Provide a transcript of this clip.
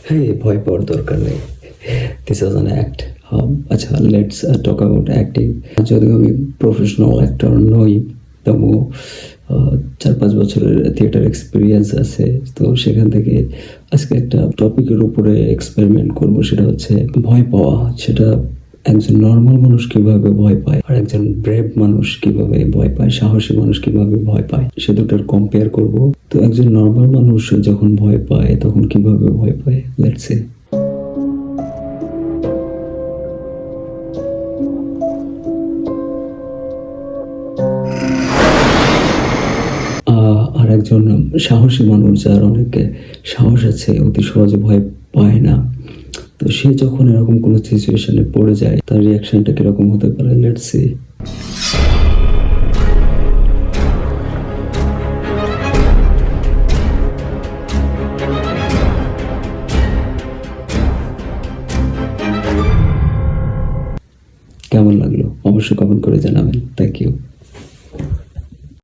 হ্যাঁ, ভয় পাওয়ার দরকার নেই। This is an act. আচ্ছা, লেটস টক অ্যাবাউট অ্যাক্টিং। যদিও আমি প্রফেশনাল অ্যাক্টর নই, তবুও 4-5 বছরের থিয়েটার এক্সপিরিয়েন্স আছে। তো সেখান থেকে আজকে একটা টপিকের উপরে এক্সপেরিমেন্ট করবো, সেটা হচ্ছে ভয় পাওয়া। সেটা একজন নর্মাল মানুষ কিভাবে ভয় পায় আর একজন ব্রেভ মানুষ কিভাবে ভয় পায়, সাহসী মানুষ কিভাবে ভয় পায়, সে দুটোর কম্পেয়ার করব। তো একজন নর্মাল মানুষ যখন ভয় পায় তখন কিভাবে ভয় পায়, লেটস সি। আর একজন সাহসী মানুষ, যার অনেক সাহস আছে, অতি সহজে ভয় পায় না, তো সে যখন এরকম কোনো সিচুয়েশনে পড়ে যায় তার রিয়াকশনটা কিরকম হতে পারে, লেটস সি। কেমন লাগলো অবশ্যই কমেন্ট করে জানাবেন। Thank you.